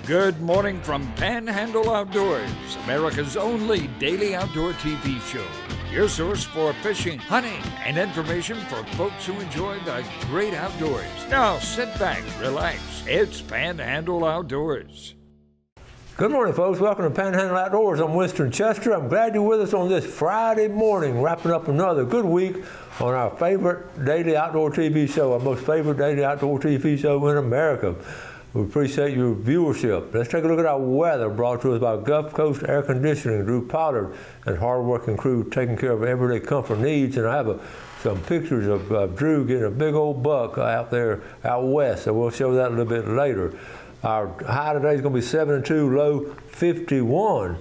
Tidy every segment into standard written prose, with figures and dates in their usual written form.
Good morning from Panhandle Outdoors, America's only daily outdoor TV show. Your source for fishing, hunting, and information for folks who enjoy the great outdoors. Now sit back, relax. It's Panhandle Outdoors. Good morning, folks. Welcome to Panhandle Outdoors. I'm Winston Chester. I'm glad you're with us on this Friday morning, wrapping up another good week on our favorite daily outdoor TV show, our most favorite daily outdoor TV show in America. We appreciate your viewership. Let's take a look at our weather, brought to us by Gulf Coast Air Conditioning, Drew Pollard, and hard-working crew taking care of everyday comfort needs. And I have some pictures of Drew getting a big old buck out there out west, so we'll show that a little bit later. Our high today is going to be 72, low 51.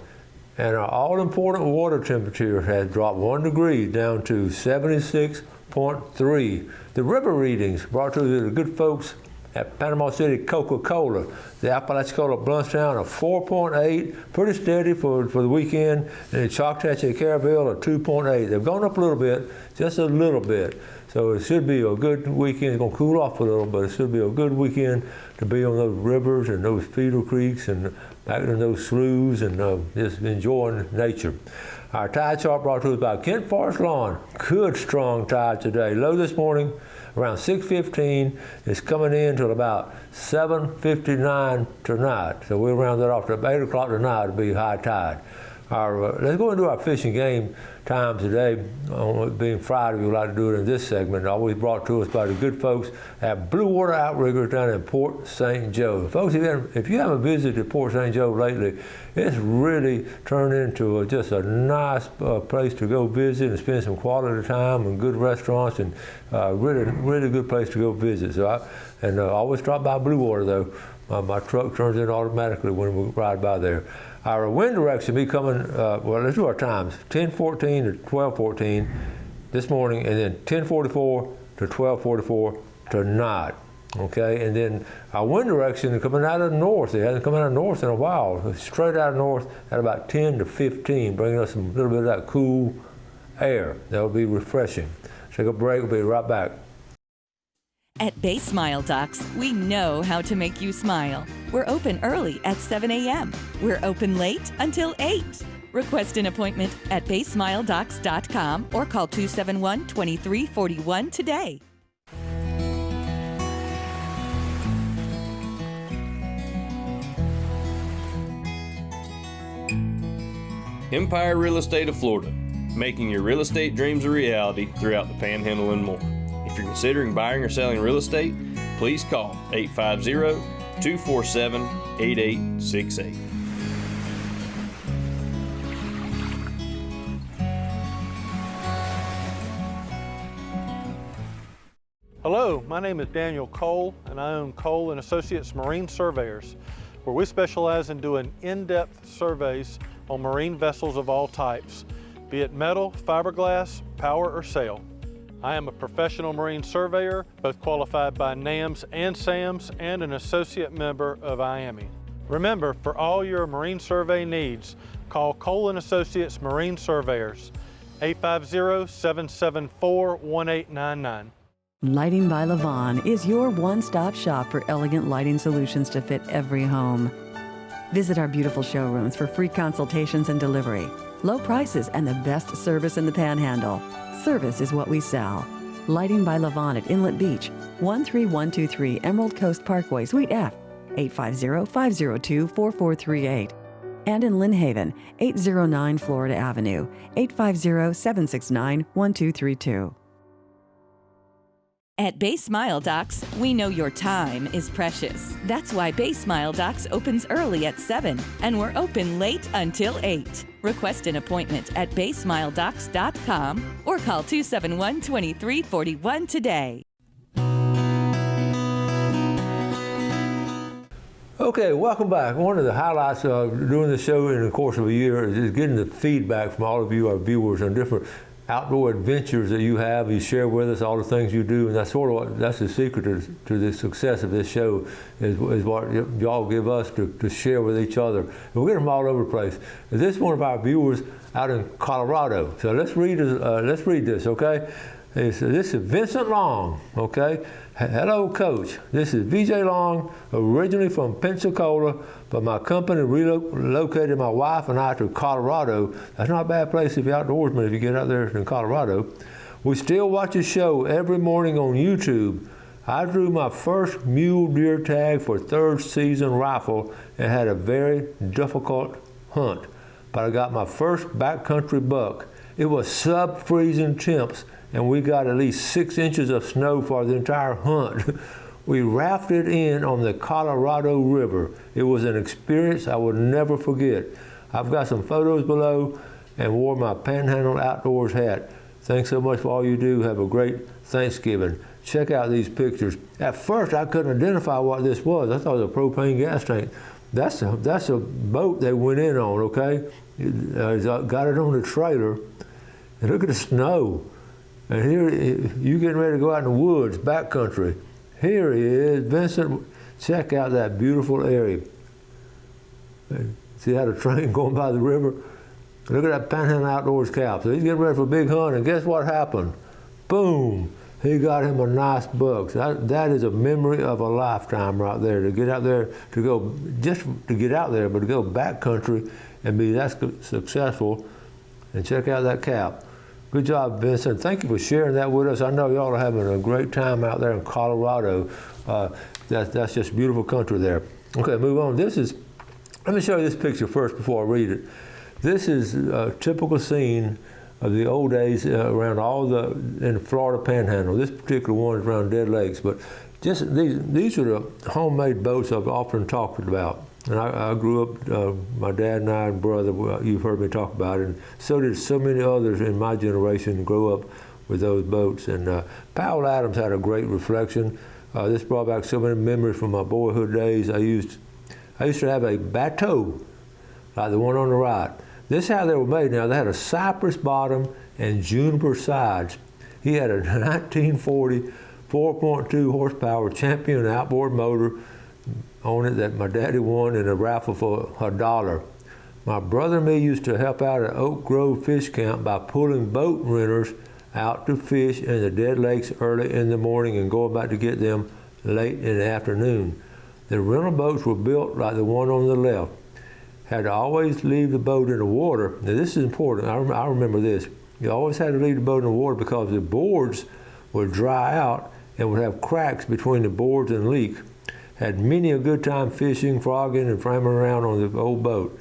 And our all-important water temperature has dropped 1 degree down to 76.3. The river readings brought to us by the good folks at Panama City Coca-Cola. The Apalachicola Bluntstown a 4.8, pretty steady for the weekend, and the Choctaw Caravelle a 2.8. They've gone up a little bit, just a little bit. So it should be a good weekend. It's going to cool off a little, but it should be a good weekend to be on those rivers and those feeder creeks and back in those sloughs and just enjoying nature. Our tide chart brought to us by Kent Forest Lawn. Good strong tide today. Low this morning around 6:15. It's coming in till about 7:59 tonight. So we'll round that off to 8 o'clock tonight to be high tide. Let's go and do our fishing game time today. On it being Friday, we would like to do it in this segment. Always brought to us by the good folks at Blue Water Outriggers down in Port St. Joe. Folks, if you haven't visited Port St. Joe lately, it's really turned into just a nice place to go visit and spend some quality time and good restaurants and really good place to go visit. So I always drop by Blue Water though. My truck turns in automatically when we ride by there. Our wind direction be coming, let's do our times, 10:14 to 12:14 this morning, and then 10:44 to 12:44 tonight, okay? And then our wind direction is coming out of the north. It hasn't come out of the north in a while. It's straight out of the north at about 10 to 15, bringing us a little bit of that cool air. That'll be refreshing. Take a break, we'll be right back. At Bay Smile Docks, we know how to make you smile. We're open early at 7 a.m. We're open late until 8. Request an appointment at baysmiledocks.com or call 271-2341 today. Empire Real Estate of Florida, making your real estate dreams a reality throughout the Panhandle and more. If you're considering buying or selling real estate, please call 850-247-8868. Hello, my name is Daniel Cole, and I own Cole & Associates Marine Surveyors, where we specialize in doing in-depth surveys on marine vessels of all types, be it metal, fiberglass, power, or sail. I am a professional marine surveyor, both qualified by NAMS and SAMS, and an associate member of IAME. Remember, for all your marine survey needs, call Cole & Associates Marine Surveyors, 850-774-1899. Lighting by Levon is your one-stop shop for elegant lighting solutions to fit every home. Visit our beautiful showrooms for free consultations and delivery, low prices, and the best service in the Panhandle. Service is what we sell. Lighting by Levon at Inlet Beach, 13123 Emerald Coast Parkway, Suite F, 850-502-4438. And in Lynn Haven, 809 Florida Avenue, 850-769-1232. At Bay Smile Docks, we know your time is precious. That's why Bay Smile Docks opens early at 7 and we're open late until 8. Request an appointment at baysmiledocks.com or call 271-2341 today. Okay, welcome back. One of the highlights of doing the show in the course of a year is just getting the feedback from all of you, our viewers, on different outdoor adventures that you have. You share with us all the things you do, and that's sort of that's the secret to the success of this show is what y'all give us to share with each other. And we get them all over the place. This is one of our viewers out in Colorado. So let's read this, okay? This is Vincent Long, okay? Hello, Coach. This is VJ Long, originally from Pensacola, but my company relocated my wife and I to Colorado. That's not a bad place if you're outdoorsman if you get out there in Colorado. We still watch the show every morning on YouTube. I drew my first mule deer tag for third season rifle and had a very difficult hunt, but I got my first backcountry buck. It was sub-freezing temps, and we got at least 6 inches of snow for the entire hunt. We rafted in on the Colorado River. It was an experience I will never forget. I've got some photos below and wore my Panhandle Outdoors hat. Thanks so much for all you do. Have a great Thanksgiving. Check out these pictures. At first, I couldn't identify what this was. I thought it was a propane gas tank. That's a boat they went in on, okay? Got it on the trailer. And look at the snow. And here, you getting ready to go out in the woods, backcountry. Here he is, Vincent. Check out that beautiful area. See how the train going by the river? Look at that Panhandle Outdoors cap. So he's getting ready for a big hunt, and guess what happened? Boom! He got him a nice buck. So that is a memory of a lifetime right there. To get out there, just to get out there, but to go backcountry and be that successful. And check out that cap. Good job, Vincent. Thank you for sharing that with us. I know y'all are having a great time out there in Colorado. That's just beautiful country there. Okay, move on. Let me show you this picture first before I read it. This is a typical scene of the old days around in the Florida Panhandle. This particular one is around Dead Lakes, but just these are the homemade boats I've often talked about. And I grew up, my dad and I and brother, you've heard me talk about it, and so did so many others in my generation grow up with those boats. And Powell Adams had a great reflection. This brought back so many memories from my boyhood days. I used to have a bateau, like the one on the right. This is how they were made now. They had a cypress bottom and juniper sides. He had a 1940 4.2 horsepower Champion outboard motor on it that my daddy won in a raffle for $1. My brother and me used to help out at Oak Grove Fish Camp by pulling boat renters out to fish in the Dead Lakes early in the morning and going back to get them late in the afternoon. The rental boats were built like the one on the left. Had to always leave the boat in the water. Now this is important, I remember this. You always had to leave the boat in the water because the boards would dry out and would have cracks between the boards and leak. Had many a good time fishing, frogging, and framing around on the old boat.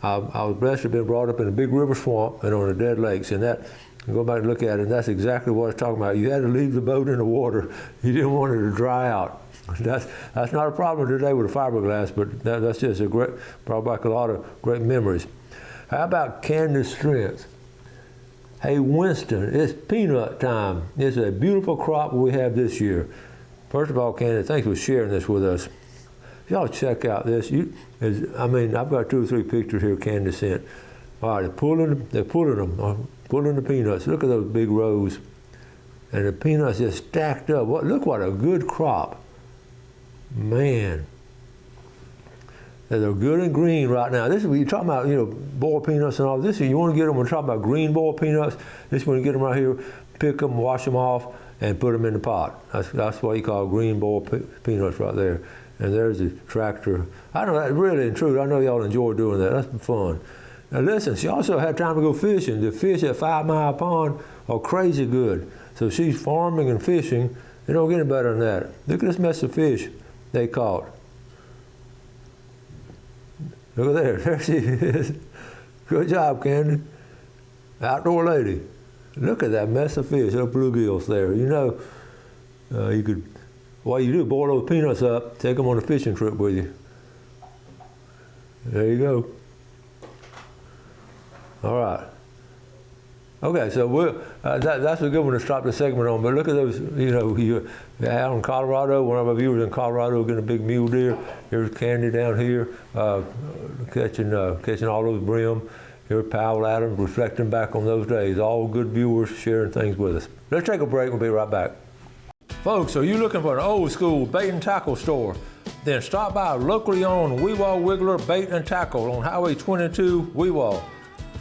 I was blessed to have been brought up in a big river swamp and on the Dead Lakes, and that, go back and look at it, and that's exactly what I was talking about. You had to leave the boat in the water. You didn't want it to dry out. That's not a problem today with the fiberglass, but that's just brought back a lot of great memories. How about Candace Strength? Hey Winston, it's peanut time. It's a beautiful crop we have this year. First of all, Candace, thanks for sharing this with us. Y'all check out this. I've got 2 or 3 pictures here Candace sent. All right, they're pulling the peanuts. Look at those big rows. And the peanuts just stacked up. Look what a good crop. Man. They're good and green right now. This is when you're talking about, boiled peanuts and all this. You want to get them, we're talking about green boiled peanuts. This is when you get them right here, pick them, wash them off, and put them in the pot. That's what you call green boiled peanuts right there. And there's the tractor. I know that really and true. I know y'all enjoy doing that. That's fun. Now listen, she also had time to go fishing. The fish at 5 Mile Pond are crazy good. So she's farming and fishing. They don't get any better than that. Look at this mess of fish they caught. Look at there she is. Good job, Candy. Outdoor lady. Look at that mess of fish, those bluegills there. You could, what you do, boil those peanuts up, take them on a fishing trip with you. There you go. All right. Okay, so that's a good one to stop the segment on. But look at those, you out in Colorado, one of our viewers in Colorado getting a big mule deer. Here's Candy down here catching all those brim. Here's Powell Adams reflecting back on those days. All good viewers sharing things with us. Let's take a break. We'll be right back. Folks, are you looking for an old school bait and tackle store? Then stop by locally owned Weewaw Wiggler Bait and Tackle on Highway 22, Weewaw.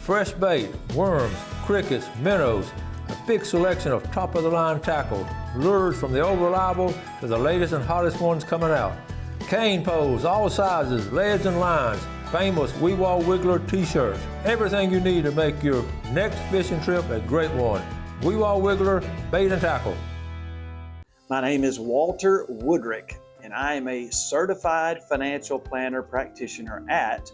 Fresh bait, worms, crickets, minnows, a big selection of top-of-the-line tackle, lures from the old reliable to the latest and hottest ones coming out. Cane poles, all sizes, leads and lines, famous Weewaw Wiggler t-shirts. Everything you need to make your next fishing trip a great one. Weewaw Wiggler Bait and Tackle. My name is Walter Woodrick, and I am a certified financial planner practitioner at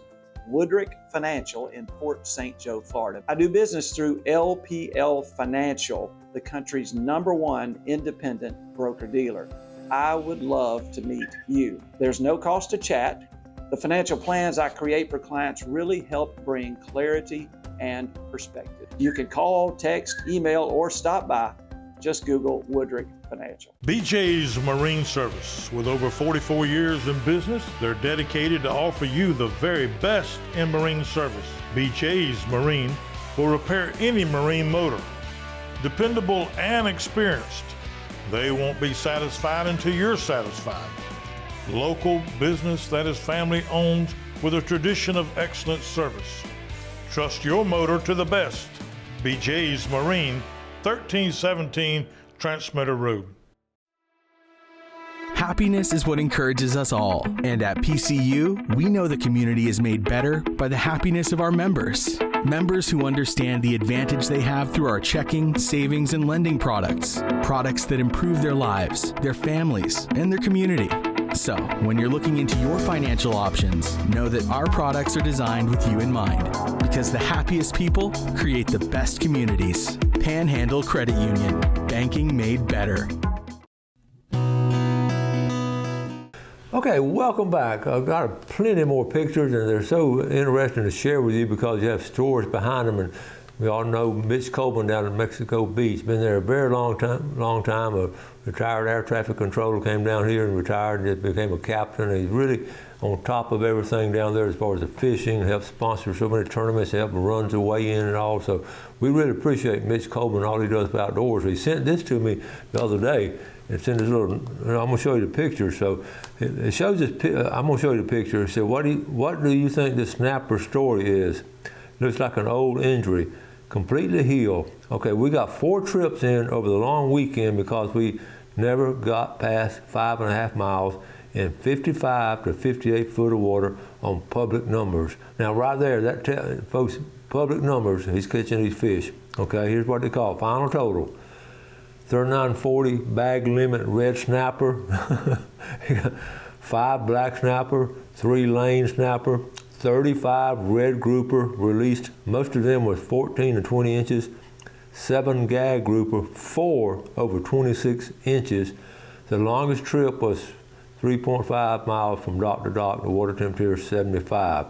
Woodrick Financial in Port St. Joe, Florida. I do business through LPL Financial, the country's #1 independent broker-dealer. I would love to meet you. There's no cost to chat. The financial plans I create for clients really help bring clarity and perspective. You can call, text, email, or stop by. Just Google Woodrick Financial. BJ's Marine Service. With over 44 years in business, they're dedicated to offer you the very best in marine service. BJ's Marine will repair any marine motor. Dependable and experienced. They won't be satisfied until you're satisfied. Local business that is family owned with a tradition of excellent service. Trust your motor to the best. BJ's Marine, 1317 Transmitter Road. Happiness is what encourages us all. And at PCU, we know the community is made better by the happiness of our members. Members who understand the advantage they have through our checking, savings, and lending products. Products that improve their lives, their families, and their community. So, when you're looking into your financial options, know that our products are designed with you in mind. Because the happiest people create the best communities. Panhandle Credit Union. Banking made better. Okay, welcome back. I've got plenty more pictures, and they're so interesting to share with you because you have stories behind them. And we all know Mitch Coleman down in Mexico Beach. Been there a very long time. A retired air traffic controller, came down here and retired and just became a captain. He's really on top of everything down there as far as the fishing, helps sponsor so many tournaments, help runs the way in and all. So we really appreciate Mitch Coleman and all he does for outdoors. He sent this to me the other day. It's in this little, I'm going to show you the picture. So it shows this, I'm going to show you the picture. It said, what do you think the snapper story is? Looks like an old injury, completely healed. Okay, we got 4 trips in over the long weekend because we never got past 5.5 miles in 55 to 58 foot of water on public numbers. Now right there, folks, public numbers, he's catching these fish. Okay, here's what they call it, final total. 3940 bag limit red snapper, 5 black snapper, 3 lane snapper, 35 red grouper released. Most of them was 14 to 20 inches. 7 gag grouper, 4 over 26 inches. The longest trip was 3.5 miles from dock to dock. The water temperature is 75.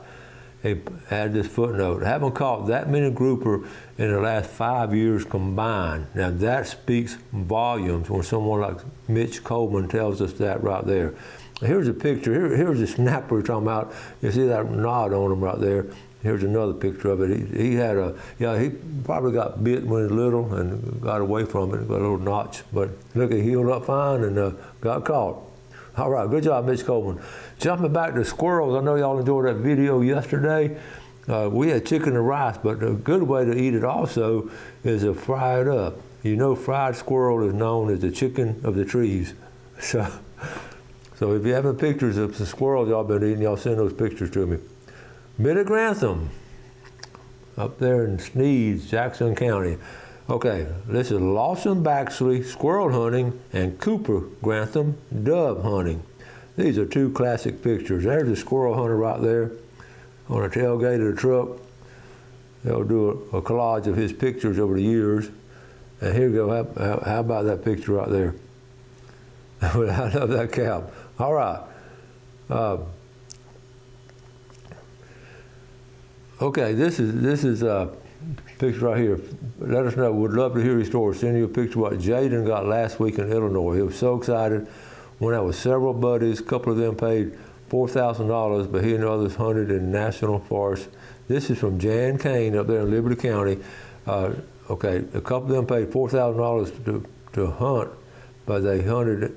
They add this footnote. Haven't caught that many grouper in the last 5 years combined. Now that speaks volumes when someone like Mitch Coleman tells us that right there. Here's a picture. Here's the snapper we're talking about. You see that knot on him right there. Here's another picture of it. He had he probably got bit when he was little and got away from it, got a little notch. But look, he healed up fine and got caught. All right, good job, Mitch Coleman. Jumping back to squirrels, I know y'all enjoyed that video yesterday. We had chicken and rice, but a good way to eat it also is to fry it up. You know, fried squirrel is known as the chicken of the trees. So if you have any pictures of the squirrels y'all been eating, y'all send those pictures to me. Bit of Grantham, up there in Sneads, Jackson County. Okay, this is Lawson Baxley squirrel hunting and Cooper Grantham dove hunting. These are 2 classic pictures. There's a squirrel hunter right there on a tailgate of the truck. They'll do a collage of his pictures over the years. And here you go, how about that picture right there? I love that cap. All right. Okay, this is a picture right here. Let us know. We'd love to hear your story. Send you a picture of what Jaden got last week in Illinois. He was so excited. Went out with several buddies. A couple of them paid $4,000, but he and others hunted in national forests. This is from Jan Kane up there in Liberty County. Okay, a couple of them paid $4,000 to hunt, but they hunted.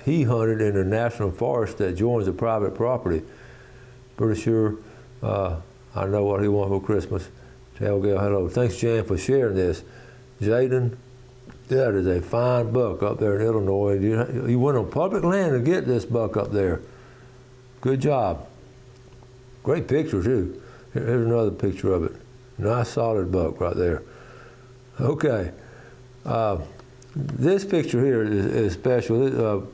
He hunted in a national forest that joins the private property. Pretty sure I know what he wants for Christmas. Tell Gail hello. Thanks, Jan, for sharing this. Jaden, that is a fine buck up there in Illinois. You went on public land to get this buck up there. Good job. Great picture too. Here's another picture of it. Nice solid buck right there. Okay. This picture here is special.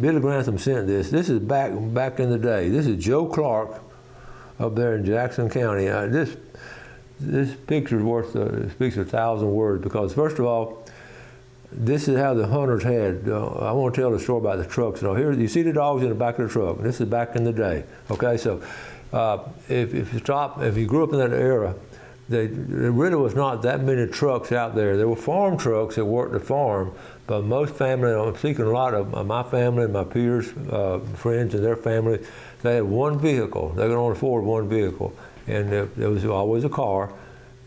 Billy Grantham sent this. This is back in the day. This is Joe Clark up there in Jackson County. This picture is worth speaks 1,000 words because first of all, this is how the hunters had. I want to tell the story about the trucks. Now here you see the dogs in the back of the truck. This is back in the day. Okay, so if you grew up in that era, there really was not that many trucks out there. There were farm trucks that worked the farm, but most family, I'm speaking a lot of my family and my peers, friends and their family, they had one vehicle. They could only afford one vehicle, and there was always a car.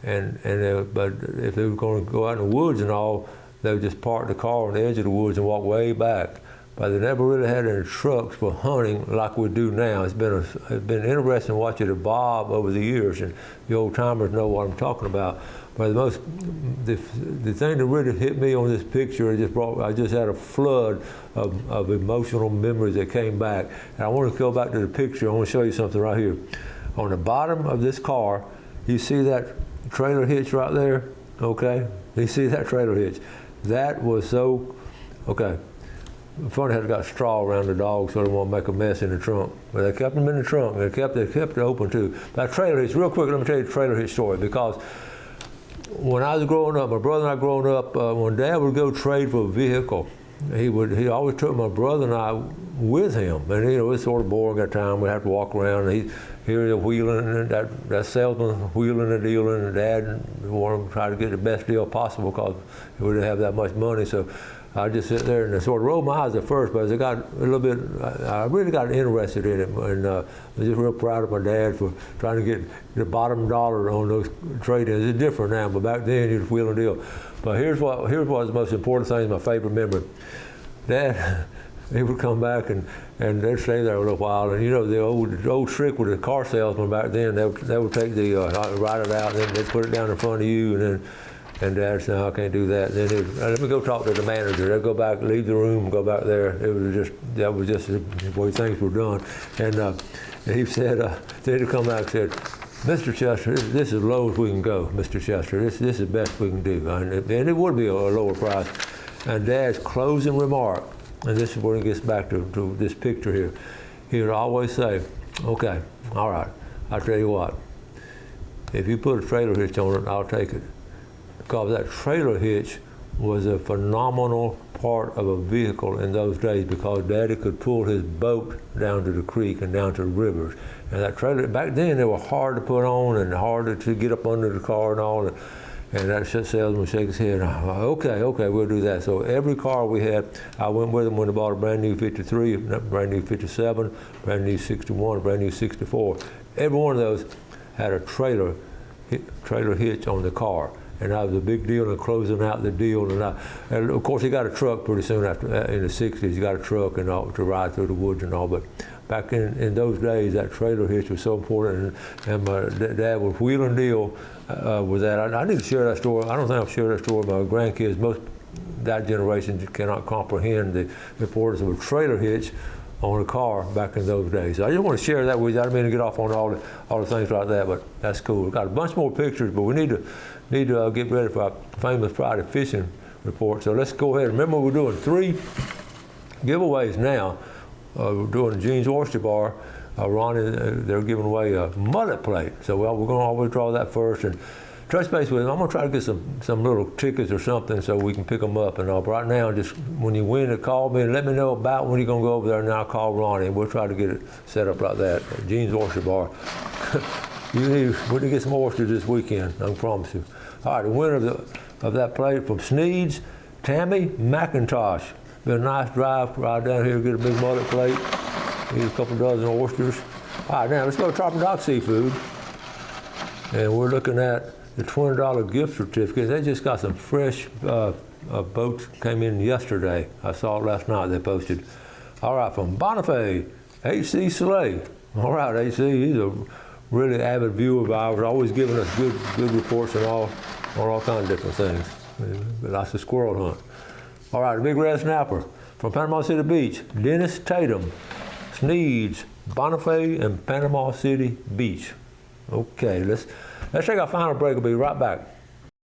But if they were going to go out in the woods and all, they would just park the car on the edge of the woods and walk way back. But they never really had any trucks for hunting like we do now. It's been interesting watching it evolve over the years, and the old timers know what I'm talking about. But the thing that really hit me on this picture, I just had a flood of emotional memories that came back. And I want to go back to the picture. I want to show you something right here. On the bottom of this car, you see that trailer hitch right there? Okay, you see that trailer hitch? That was so, okay. Funny how they got straw around the dogs so they won't make a mess in the trunk. But they kept them in the trunk. They kept it open too. That trailer hitch, real quick, let me tell you the trailer hitch story because when I was growing up, my brother and I growing up, when Dad would go trade for a vehicle, he always took my brother and I with him. And it was sort of boring at time. We'd have to walk around and here they're wheeling, and that salesman wheeling and dealing, and Dad wanted to try to get the best deal possible because he wouldn't have that much money. So I just sit there and I sort of rolled my eyes at first, but as I got a little bit, I really got interested in it, and I was just real proud of my dad for trying to get the bottom dollar on those trade-ins. It's different now, but back then it was wheel and deal. But here's what was the most important thing, my favorite memory. Dad, he would come back and they'd stay there a little while, and you know the old trick with the car salesman back then, they would take write it out, and then they'd put it down in front of you, and Dad said, no, I can't do that. And then let me go talk to the manager. They'd go back, leave the room, go back there. That was just the way things were done. And he said, then he'd come back and said, Mr. Chester, this is as low as we can go, Mr. Chester. This is the best we can do. And it would be a lower price. And Dad's closing remark, and this is where it gets back to this picture here. He would always say, okay, all right, I'll tell you what. If you put a trailer hitch on it, I'll take it. Because that trailer hitch was a phenomenal part of a vehicle in those days because Daddy could pull his boat down to the creek and down to the rivers. And that trailer, back then they were hard to put on and hard to get up under the car and all. And that salesman would shake his head, okay, we'll do that. So every car we had, I went with him when they bought a brand new 53, brand new 57, brand new 61, brand new 64. Every one of those had a trailer hitch on the car. And that was a big deal in closing out the deal. And of course, he got a truck pretty soon after, in the 60s, he got a truck and all, to ride through the woods and all. But back in those days, that trailer hitch was so important. And my dad would wheel and deal with that. I need to share that story. I don't think I've shared that story with my grandkids. Most that generation cannot comprehend the importance of a trailer hitch on a car back in those days. So I just want to share that with you. I didn't mean to get off on all the things like that, but that's cool. We've got a bunch more pictures, but we need to get ready for our famous Friday fishing report. So let's go ahead. Remember, we're doing 3 giveaways now. We're doing the Gene's Oyster Bar. Ronnie, they're giving away a mullet plate. So we're going to always draw that first. And touch base with them. I'm going to try to get some little tickets or something so we can pick them up. And right now, just when you win, call me and let me know about when you're going to go over there, and I'll call Ronnie. And we'll try to get it set up like that. Gene's Oyster Bar. We're going to get some oysters this weekend, I promise you. All right, the winner of that plate from Sneed's, Tammy McIntosh. Been a nice drive right down here, get a big mullet plate, eat a couple dozen oysters. All right, now let's go to Tropical Dock Seafood. And we're looking at the $20 gift certificate. They just got some fresh boats came in yesterday. I saw it last night, they posted. All right, from Bonifay, H.C. Soleil. All right, H.C., he's a really avid viewer of ours, always giving us good reports on all kinds of different things. Lots of squirrel hunt. All right, the big red snapper from Panama City Beach, Dennis Tatum, Sneeds, Bonifay, and Panama City Beach. Okay, let's take our final break. We'll be right back.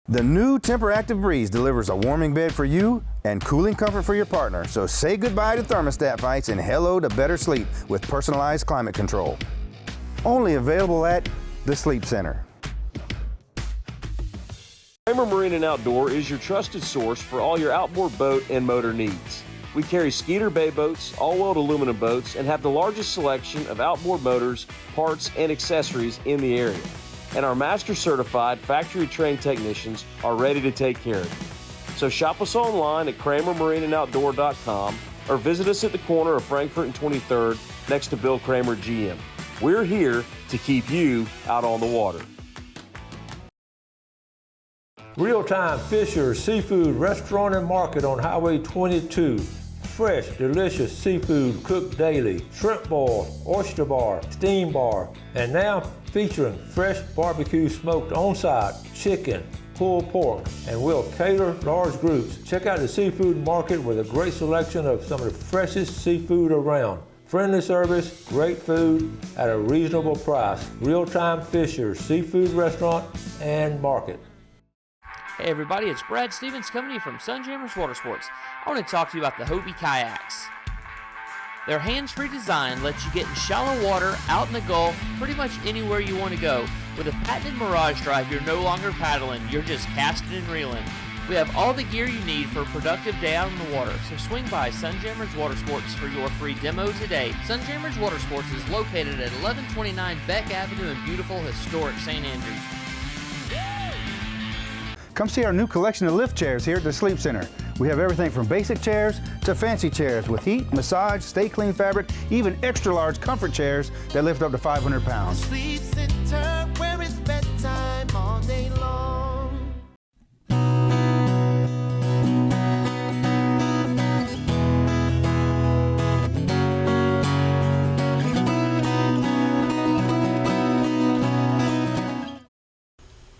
The new Temper-Active Breeze delivers a warming bed for you and cooling comfort for your partner. So say goodbye to thermostat fights and hello to better sleep with personalized climate control. Only available at the Sleep Center. Kramer Marine and Outdoor is your trusted source for all your outboard boat and motor needs. We carry Skeeter Bay boats, all-wheeled aluminum boats, and have the largest selection of outboard motors, parts, and accessories in the area. And our master certified factory trained technicians are ready to take care of you. So shop us online at KramerMarineandOutdoor.com or visit us at the corner of Frankfurt and 23rd next to Bill Kramer GM. We're here to keep you out on the water. Real-time Fisher Seafood Restaurant and Market on Highway 22. Fresh, delicious seafood cooked daily, shrimp boil, oyster bar, steam bar, and now featuring fresh barbecue smoked on-site chicken, pulled pork, and we'll cater large groups. Check out the Seafood Market with a great selection of some of the freshest seafood around. Friendly service, great food at a reasonable price. Real-time Fisher Seafood Restaurant and Market. Hey everybody, it's Brad Stevens coming to you from Sunjammers Water Sports. I want to talk to you about the Hobie kayaks. Their hands-free design lets you get in shallow water, out in the Gulf, pretty much anywhere you want to go. With a patented Mirage drive, you're no longer paddling, you're just casting and reeling. We have all the gear you need for a productive day out on the water, so swing by Sunjammers Water Sports for your free demo today. Sunjammers Water Sports is located at 1129 Beck Avenue in beautiful, historic St. Andrews. Come see our new collection of lift chairs here at the Sleep Center. We have everything from basic chairs to fancy chairs with heat, massage, stay clean fabric, even extra large comfort chairs that lift up to 500 pounds. Sleep Center, where it's bedtime all day long.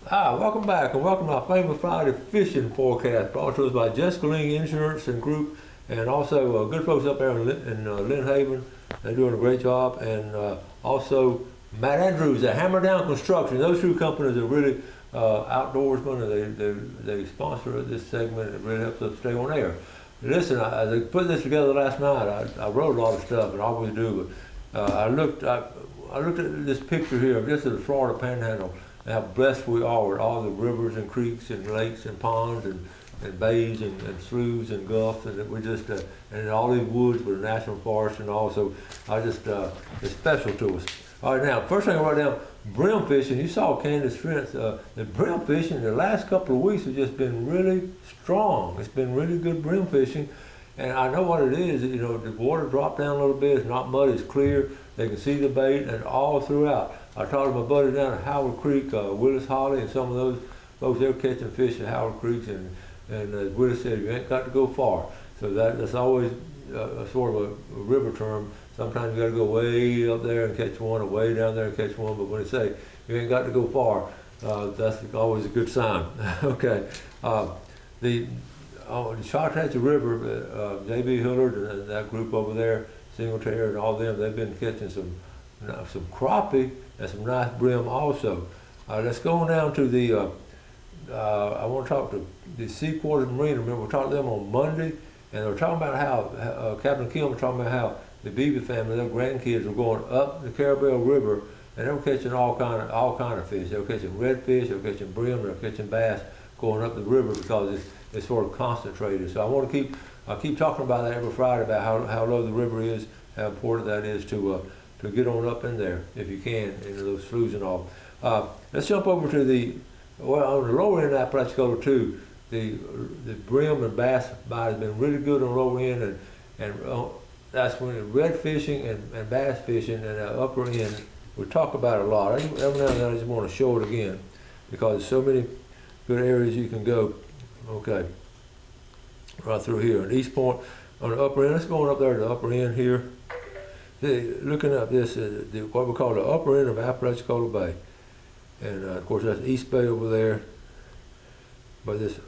Hi, welcome back and welcome to our famous Friday fishing forecast brought to us by Jessica Ling Insurance and Group, and also good folks up there in Lynn Haven. They're doing a great job, and also Matt Andrews at Hammer Down Construction. Those two companies are really outdoorsmen, and they sponsor this segment. It really helps us stay on air. Listen, as I put this together last night, I wrote a lot of stuff, and I always do, but I looked at this picture here of just the Florida Panhandle. How blessed we are with all the rivers and creeks and lakes and ponds and bays and sloughs and gulfs, and we just and all these woods with the national forest and all. So it's special to us. All right, now first thing I wrote down, brim fishing. You saw Candace Trent's the brim fishing. The last couple of weeks have just been really strong. It's been really good brim fishing, and I know what it is. You know, the water dropped down a little bit. It's not muddy. It's clear. They can see the bait, and all throughout. I talked to my buddy down at Howard Creek, Willis Holly, and some of those folks, they were catching fish at Howard Creek, and as Willis said, you ain't got to go far. So that's always a sort of a river term. Sometimes you got to go way up there and catch one, or way down there and catch one, but when they say you ain't got to go far, that's always a good sign. Okay. The Chautauqua River, J.B. Hillard and that group over there, Singletary and all them, they've been catching some crappie and some nice brim also. Let's go on down to the, I want to talk to the Seaquarters Marine. Remember, we talked to them on Monday, and they were talking about how, Captain Kim was talking about how the Beebe family, their grandkids were going up the Carabel River, and they were catching all kind of fish. They were catching redfish, they were catching brim, they were catching bass going up the river because it's sort of concentrated. So I keep talking about that every Friday about how low the river is, how important that is to get on up in there if you can, into those sloughs and all. Let's jump over to on the lower end of Apalachicola too. The brim and bass bite has been really good on the lower end, and that's when red fishing and bass fishing and the upper end we talk about it a lot. Every now and then I just want to show it again because there's so many good areas you can go. Okay, right through here on East Point on the upper end. Let's go on up there to the upper end here. Looking up this, what we call the upper end of Apalachicola Bay. And of course that's East Bay over there. but this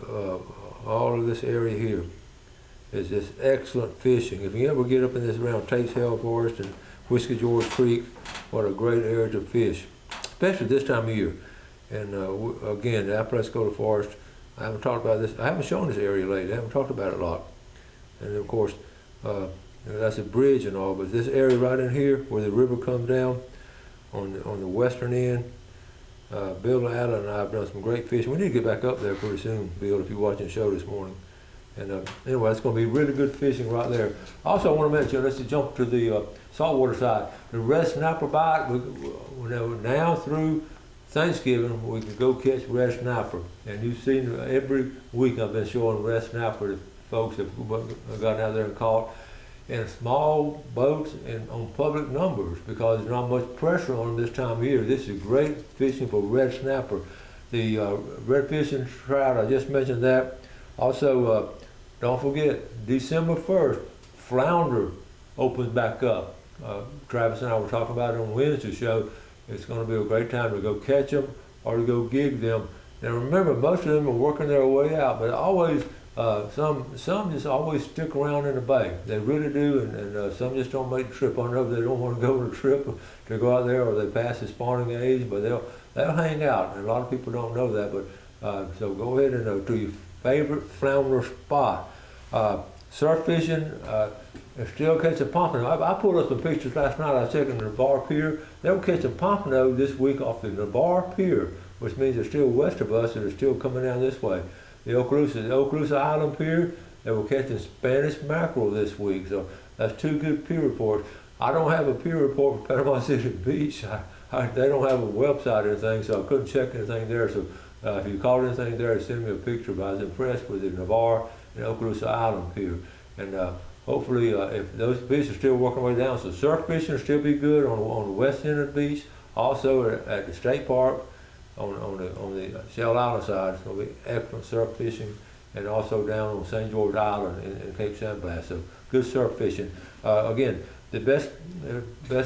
all of this area here is just excellent fishing. If you ever get up in this around Tate's Hell Forest and Whiskey George Creek, what a great area to fish, especially this time of year. And again, the Apalachicola Forest, I haven't talked about this, I haven't shown this area lately, I haven't talked about it a lot. And of course, that's a bridge and all, but this area right in here where the river comes down on the western end, Bill Allen and I have done some great fishing. We need to get back up there pretty soon, Bill, if you're watching the show this morning. And anyway, it's going to be really good fishing right there. Also, I want to mention, let's just jump to the saltwater side. The red snapper bite, now through Thanksgiving, we can go catch red snapper. And you've seen every week I've been showing red snapper to folks that have gotten out there and caught in small boats and on public numbers because there's not much pressure on them this time of year. This is great fishing for red snapper. The red fishing trout, I just mentioned that. Also, don't forget, December 1st, flounder opens back up. Travis and I were talking about it on Wednesday's show. It's going to be a great time to go catch them or to go gig them. And remember, most of them are working their way out, but always, some just always stick around in the bay. They really do, and some just don't make the trip. I don't know if they don't want to go on a trip to go out there or they pass the spawning age, but they'll hang out. And a lot of people don't know that, but so go ahead and to your favorite flounder spot. Surf fishing, still catching pompano. I pulled up some pictures last night. I was checking the Navarre Pier. They were catching pompano this week off the Navarre Pier, which means they're still west of us and they're still coming down this way. The Okaloosa Island Pier, they were catching Spanish mackerel this week. So that's two good pier reports. I don't have a pier report for Panama City Beach. They don't have a website or anything, so I couldn't check anything there. So if you caught anything there, send me a picture. But I was impressed with the Navarre and Okaloosa Island Pier. And hopefully, if those fish are still working their way down, so surf fishing will still be good on the west end of the beach. Also at the state park on the Shell Island side, it's going to be excellent surf fishing, and also down on St. George Island in Cape San Blas. So good surf fishing. Again, the best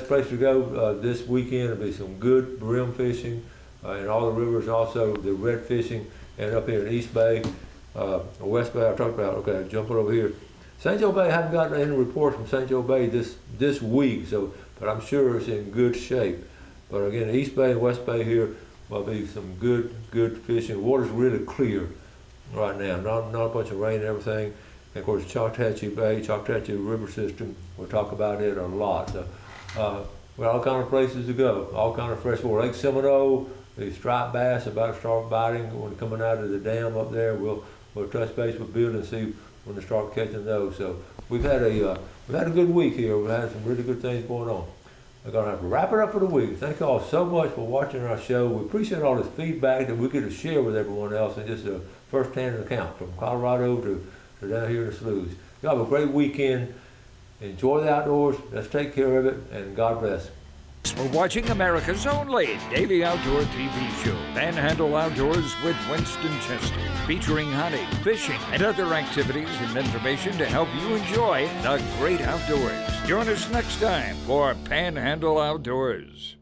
place to go this weekend will be some good brim fishing in all the rivers. Also the red fishing, and up here in East Bay, West Bay. I talked about. Okay, jumping over here. St. Joe Bay, I haven't gotten any reports from St. Joe Bay this week, but I'm sure it's in good shape. But again, East Bay and West Bay here will be some good fishing. The water's really clear right now, not a bunch of rain and everything. And of course, Choctawhatchee Bay, Choctawhatchee River system, we'll talk about it a lot. So, we've got all kind of places to go, all kind of freshwater. Lake Seminole, the striped bass about to start biting when coming out of the dam up there. We'll touch base with Bill and see when they start catching those. So we've had a good week here. We've had some really good things going on. We're gonna have to wrap it up for the week. Thank you all so much for watching our show. We appreciate all this feedback that we get to share with everyone else, and just a first-hand account from Colorado to down here in the sloughs. You have a great weekend. Enjoy the outdoors. Let's take care of it, and God bless. For watching America's only daily outdoor TV show, Panhandle Outdoors with Winston Chester, featuring hunting, fishing, and other activities and information to help you enjoy the great outdoors. Join us next time for Panhandle Outdoors.